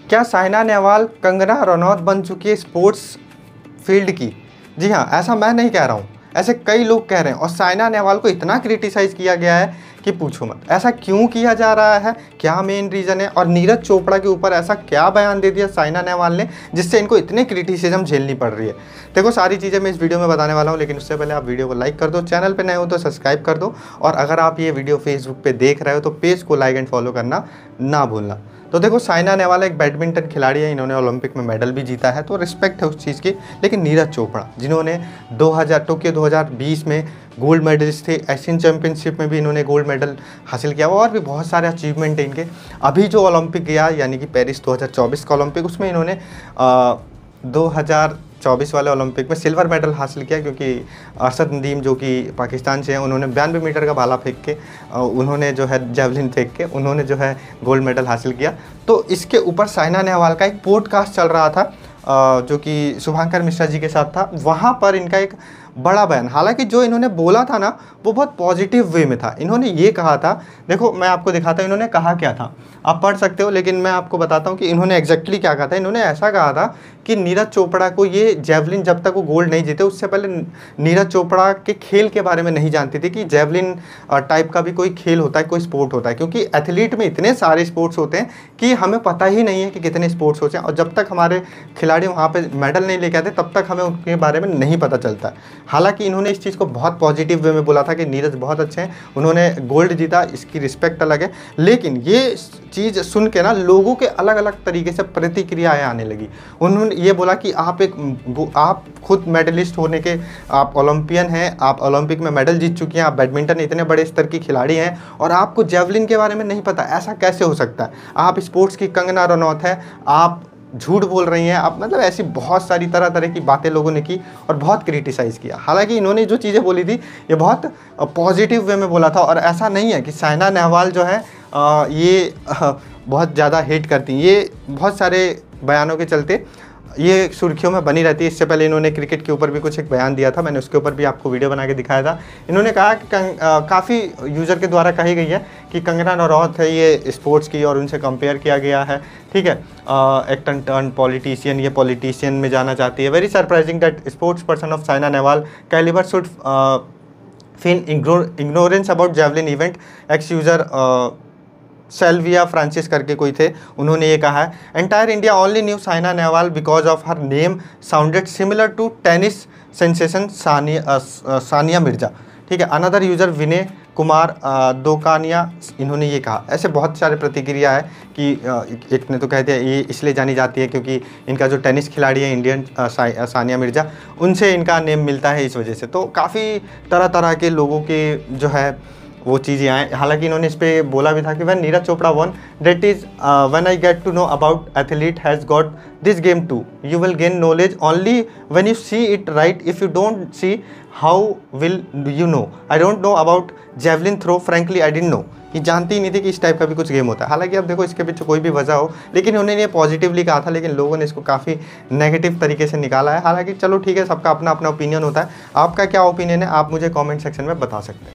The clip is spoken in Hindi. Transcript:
क्या साइना नेहवाल कंगना रनौत बन चुकी है स्पोर्ट्स फील्ड की? जी हाँ, ऐसा मैं नहीं कह रहा हूँ, ऐसे कई लोग कह रहे हैं। और साइना नेहवाल को इतना क्रिटिसाइज़ किया गया है कि पूछो मत। ऐसा क्यों किया जा रहा है, क्या मेन रीज़न है? और नीरज चोपड़ा के ऊपर ऐसा क्या बयान दे दिया साइना नेहवाल ने जिससे इनको इतने क्रिटिसिज्म झेलनी पड़ रही है? देखो, सारी चीज़ें मैं इस वीडियो में बताने वाला हूँ, लेकिन उससे पहले आप वीडियो को लाइक कर दो, चैनल पर नए हो तो सब्सक्राइब कर दो, और अगर आप ये वीडियो फेसबुक पर देख रहे हो तो पेज को लाइक एंड फॉलो करना ना भूलना। तो देखो, साइना नेहवाल एक बैडमिंटन खिलाड़ी है, इन्होंने ओलंपिक में मेडल भी जीता है, तो रिस्पेक्ट है उस चीज़ की। लेकिन नीरज चोपड़ा, जिन्होंने टोक्यो 2020 में गोल्ड मेडलिस्ट थे, एशियन चैंपियनशिप में भी इन्होंने गोल्ड मेडल हासिल किया, और भी बहुत सारे अचीवमेंट है इनके। अभी जो ओलंपिक गया, यानी कि पेरिस 2024 का ओलंपिक, उसमें इन्होंने 2024 वाले ओलंपिक में सिल्वर मेडल हासिल किया, क्योंकि अरशद नदीम जो कि पाकिस्तान से हैं, उन्होंने 92 मीटर का भाला फेंक के उन्होंने जो है जेवलिन फेंक के उन्होंने जो है गोल्ड मेडल हासिल किया। तो इसके ऊपर साइना नेहवाल का एक पॉडकास्ट चल रहा था जो कि शुभांकर मिश्रा जी के साथ था। वहाँ पर इनका एक बड़ा बयान, हालांकि जो इन्होंने बोला था ना वो बहुत पॉजिटिव वे में था। इन्होंने ये कहा था, देखो मैं आपको दिखाता हूँ इन्होंने कहा क्या था, आप पढ़ सकते हो, लेकिन मैं आपको बताता हूँ कि इन्होंने एग्जैक्टली क्या कहा था। इन्होंने ऐसा कहा था कि नीरज चोपड़ा को ये जेवलिन, जब तक वो गोल्ड नहीं जीते उससे पहले नीरज चोपड़ा के खेल के बारे में नहीं जानती थी कि जेवलिन टाइप का भी कोई खेल होता है, कोई स्पोर्ट होता है, क्योंकि एथलीट में इतने सारे स्पोर्ट्स होते हैं कि हमें पता ही नहीं है कि कितने स्पोर्ट्स होते हैं, और जब तक हमारे खिलाड़ी वहाँ पे मेडल नहीं लेके आते तब तक हमें उनके बारे में नहीं पता चलता है। हालांकि इन्होंने इस चीज़ को बहुत पॉजिटिव वे में बोला था कि नीरज बहुत अच्छे हैं, उन्होंने गोल्ड जीता, इसकी रिस्पेक्ट अलग है। लेकिन ये चीज़ सुन के ना लोगों के अलग अलग तरीके से प्रतिक्रियाएँ आने लगी। उन्होंने ये बोला कि आप खुद मेडलिस्ट होने के, आप ओलंपियन हैं, आप ओलंपिक में मेडल जीत चुकी हैं, आप बैडमिंटन इतने बड़े स्तर की खिलाड़ी हैं, और आपको जेवलिन के बारे में नहीं पता, ऐसा कैसे हो सकता है? आप स्पोर्ट्स की कंगना रनौत है, आप झूठ बोल रही हैं, आप मतलब ऐसी बहुत सारी तरह तरह की बातें लोगों ने की और बहुत क्रिटिसाइज़ किया। हालांकि इन्होंने जो चीज़ें बोली थी ये बहुत पॉजिटिव वे में बोला था, और ऐसा नहीं है कि साइना नेहवाल जो है ये बहुत ज़्यादा हेट करती हैं। ये बहुत सारे बयानों के चलते ये सुर्खियों में बनी रहती है। इससे पहले इन्होंने क्रिकेट के ऊपर भी कुछ एक बयान दिया था, मैंने उसके ऊपर भी आपको वीडियो बना के दिखाया था। इन्होंने कहा कि काफ़ी यूज़र के द्वारा कही गई है कि कंगना रनौत है ये स्पोर्ट्स की, और उनसे कंपेयर किया गया है, ठीक है, एक टर्न पॉलिटिशियन, ये पॉलिटिशियन में जाना चाहती है। Very surprising that sports person of Saina Nehwal calibre should feel ignorance about javelin event. X user Selvia Francis करके कोई थे, उन्होंने ये कहा है, entire India only knew Saina Nehwal because of her name sounded similar to tennis sensation Sania Mirza, ठीक है। अनदर यूज़र विनय कुमार दोकानिया, इन्होंने ये कहा। ऐसे बहुत सारे प्रतिक्रिया है कि एक ने तो कहते हैं ये इसलिए जानी जाती है क्योंकि इनका जो टेनिस खिलाड़ी है इंडियन सानिया मिर्जा, उनसे इनका नेम मिलता है इस वजह से। तो काफ़ी तरह तरह के लोगों के जो है वो चीज़ें आए। हालांकि इन्होंने इस पर बोला भी था कि when Neeraj Chopra won, that is when I get to know about athlete has got this game too, you will gain knowledge only when you see it right, if you don't see how will you know. I don't know about javelin throw, frankly I didn't know, कि जानती ही नहीं थी कि इस टाइप का भी कुछ गेम होता है। हालांकि अब देखो इसके पीछे कोई भी वजह हो, लेकिन उन्होंने ये पॉजिटिवली कहा था, लेकिन लोगों ने इसको काफ़ी नेगेटिव तरीके से निकाला है। हालांकि चलो ठीक है, सबका अपना अपना ओपिनियन होता है। आपका क्या ओपिनियन है आप मुझे कमेंट सेक्शन में बता सकते हैं।